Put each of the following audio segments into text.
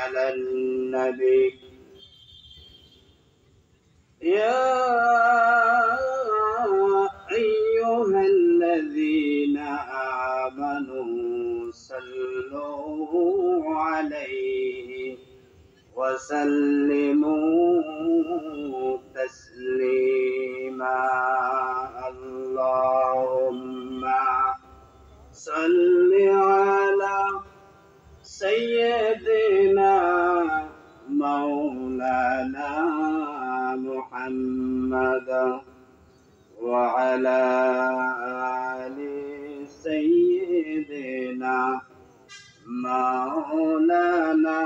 على النبي يا أيها الذين آمنوا صلوا عليه وسلموا تسليما اللهم صل على سيدنا مولانا محمد وعلى آل سيدنا مولانا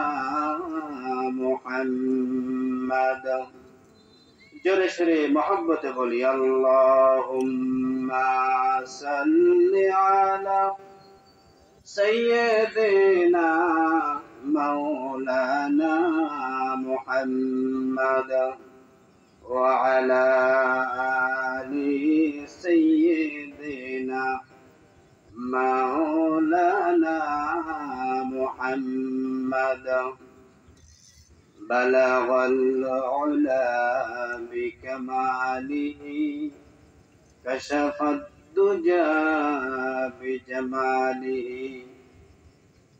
محمد جرشري محبت بولي اللهم صل على سيدنا مولانا محمد وعلى آل سيدنا مولانا محمد بلغ العلا بكماله كشف الدجى بجماله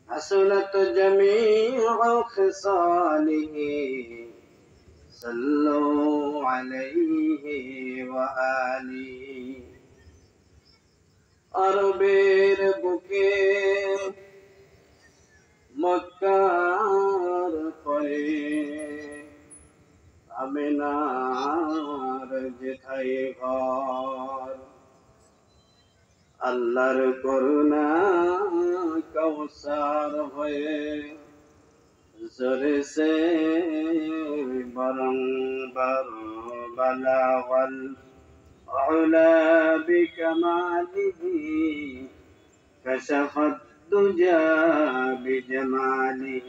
حسنت جميع خصاله صلوا عليه وآله আরবের বুকে মক্কার পরে আমিনার যেথায় ঘর আল্লাহর করুণা কৌসার হয়ে জোরেছে বারংবার বালাগল علا بكماله كشف الدجى بجماله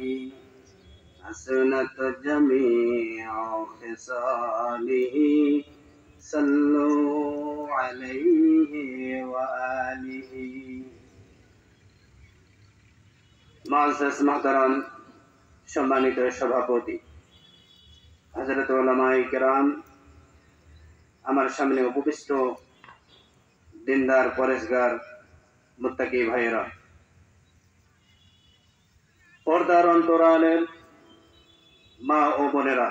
حسنت جميع خصاله صلوا عليه وآله معزز محترم সম্মানিত সভাপতি হযরত উলামায়ে কেরাম আমার সামনে উপবিষ্ট দিনদার পরেশগার মুত্তাকি ভাইয়েরা পর্দার অন্তরালের মা ও বোনেরা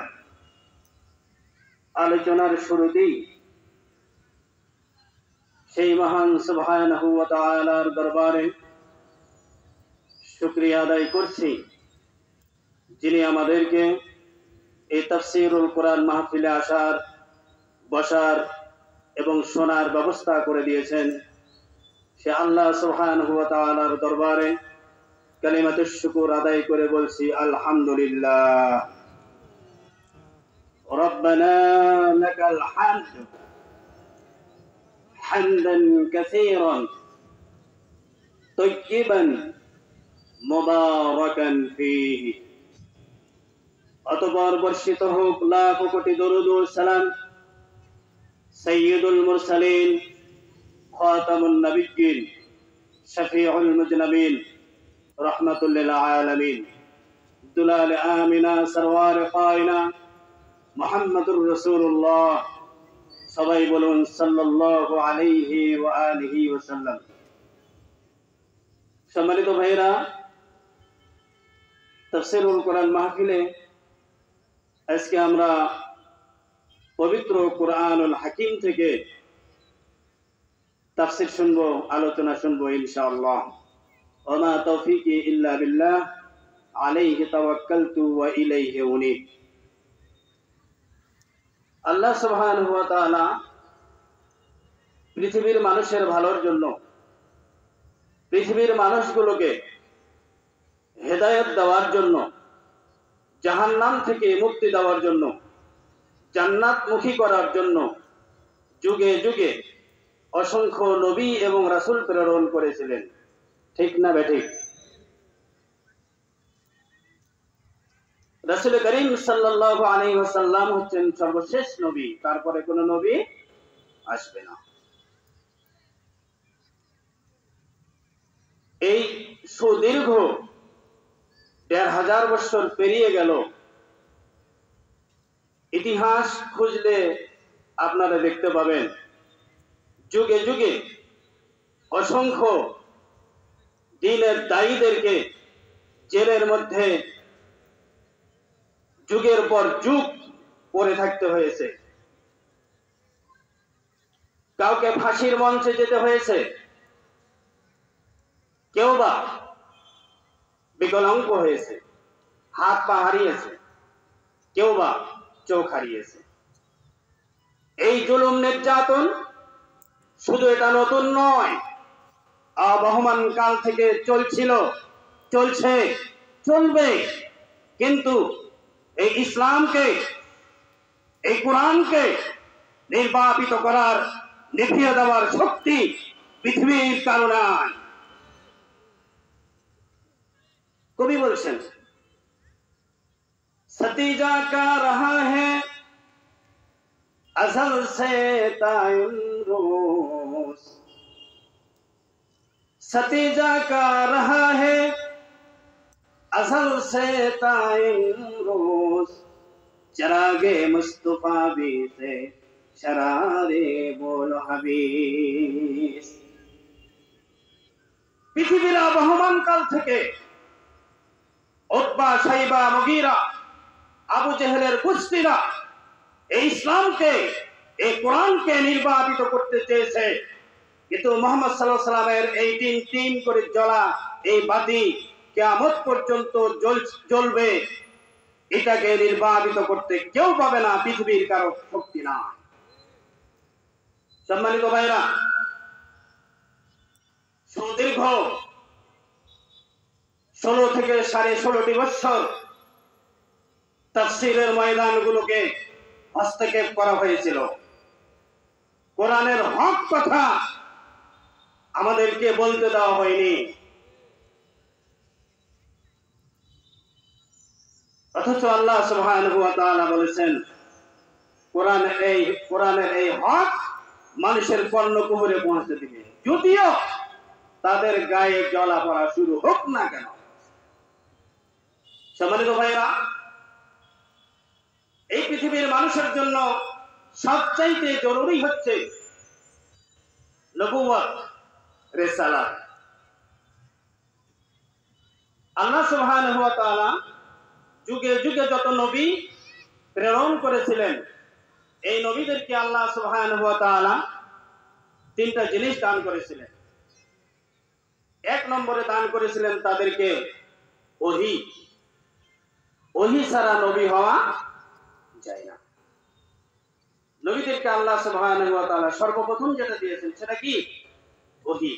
আলোচনার শুরুতেই সেই মহান সুবহানাহু ওয়া তাআলার দরবারে শুকরিয়া আদায় করছি যিনি আমাদেরকে এই তাফসীরুল কোরআন মাহফিলে আসার বসার এবং শোনার ব্যবস্থা করে দিয়েছেন সে আল্লাহ সুবহানাহু ওয়া তাআলার দরবারে কালিমাতুশ শুকর আদায় করে বলছি আলহামদুলিল্লাহ রব্বানা লাকাল হামদ হামদান কাসীরান তাইয়িবান মুবারাকান ফীহি অতঃপর বর্ষিত হোক লাখ কোটি দরুদ ও সালাম সৈয়দুল মুরসালিন খাতামুন নবিয়্যিন শফিউল মুজনাবিন রাহমাতুল লিল আলামিন দুলাল আমিনা সরওয়ার কায়না মুহাম্মদুর রাসূলুল্লাহ সবাই বলুন সাল্লাল্লাহু আলাইহি ওয়া আলিহি ওয়াসাল্লাম। সম্মানিত ভাইরা, তাফসীরুল কোরআন মাহফিলে আজকে আমরা পবিত্র কোরআনুল হাকিম থেকে তাফসীর শুনবো, আলোচনা শুনবো ইনশাআল্লাহ। ওয়া মা তাওফীকি ইল্লা বিল্লাহ আলাইহি তাওয়াক্কালতু ওয়া ইলাইহি উনীব। আল্লাহ সুবহানাহু ওয়া তাআলা পৃথিবীর মানুষের ভালোর জন্য, পৃথিবীর মানুষগুলোকে হেদায়েত দেওয়ার জন্য, জাহান্নাম থেকে মুক্তি দেওয়ার জন্য, জান্নাতমুখী করার জন্য যুগে যুগে অসংখ্য নবী এবং রাসূল প্রেরণ করেছিলেন। ঠিক না বেঠিক? রাসূল করিম সাল্লাল্লাহু আলাইহি ওয়াসাল্লাম হচ্ছেন সর্বশেষ নবী, তারপরে কোনো নবী আসবে না। এই সুদীর্ঘ ১,৫০০ বছর পেরিয়ে গেল। ইতিহাস খুঁজলে আপনারা দেখতে পাবেন যুগে যুগে অসংখ্য দ্বীনের দায়ীদেরকে জেলের মধ্যে যুগের পর যুগ পড়ে থাকতে হয়েছে। কাউকে ফাঁসির মঞ্চে যেতে হয়েছে, কেউ বা বিকলাঙ্গ হয়েছে, হাত পা হারিয়েছে, কেউ বা চোখ হারিয়েছে। এই জুলুম নির্যাতন শুধু এটা নতুন নয়, আবহমান কাল থেকে চলছিল, চলছে, চলবে। কিন্তু এই ইসলামকে, এই কোরআনকে নির্বাপিত করার, নিভিয়ে দেওয়ার শক্তি পৃথিবীর কারো নাই। কবি বলছেন, सतीजा का रहा है अजल से तायुन रोज, सतीजा का रहा है अजल से तायुन रोज, चरागे मुस्तफा भी से शरारे बोलो हबीस। পৃথিবীর আবহমান কাল থেকে উতবা, শাইবা, মুগীরা, আবু জেহেলের কুস্তিরা এই ইসলামকে, এই কোরআনকে নির্বাপিত করতে চেয়েছে। কিন্তু মুহাম্মদ সাল্লাল্লাহু আলাইহি ওয়াসাল্লামের এই টিম টিম করে জ্বলা এই বাতি কিয়ামত পর্যন্ত জ্বলবে। এটাকে নির্বাপিত করতে কেউ পাবে না, পৃথিবীর কারো শক্তি না। সম্মানিত ভাইরা, সুদীর্ঘ 16 থেকে 16.5 বছর তাফসীরের ময়দানগুলোকে হস্তক্ষেপ করা হয়েছিল। কোরআনের হক কথা আমাদেরকে বলতে দেওয়া হয়নি। অথচ আল্লাহ সুবহানাহু ওয়া তাআলা বলেছেন, কোরআনের এই হক মানুষের কর্ণকুহরে পৌঁছে দিবে, যদিও তাদের গায়ে জ্বলা পড়া শুরু হোক না কেন। সম্মানিত ভাইরা, এই পৃথিবীর মানুষের জন্য সবচাইতে জরুরি হচ্ছে নবুয়ত, রিসালাত। আল্লাহ সুবহানাহু ওয়া তাআলা যুগে যুগে যত নবী প্রেরণ করেছিলেন, এই নবীদেরকে আল্লাহ সুবহানাহু ওয়া তাআলা 3টা জিনিস দান করেছিলেন। 1 নম্বরে দান করেছিলেন তাদেরকে ওহী। ওহী ছাড়া নবী হওয়া যায় না। নবীদেরকে আল্লাহ সুবহানাহু ওয়া তাআলা সর্বপ্রথম যেটা দিয়েছেন সেটা কি? ওহী।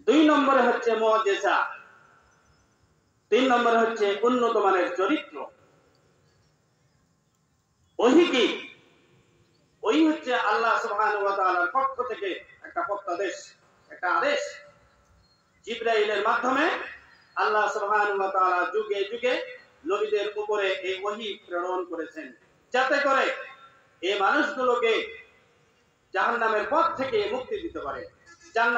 2 নম্বরে হচ্ছে মুআজিজা। 3 নম্বরে হচ্ছে উন্নত মানের চরিত্র। ওহী কি? ওহী হচ্ছে আল্লাহ সুবহানাহু ওয়া তাআলার পক্ষ থেকে একটা প্রত্যাদেশ, একটা আদেশ। জিবরাইলের মাধ্যমে আল্লাহ সুবহানাহু ওয়া তাআলা যুগে যুগে নবীদের উপরে এই ওহী প্রেরণ করেছেন, যাতে করে এই মানুষগুলোকে জাহান্নামের পথ থেকে মুক্তি দিতে পারে, জান্নাত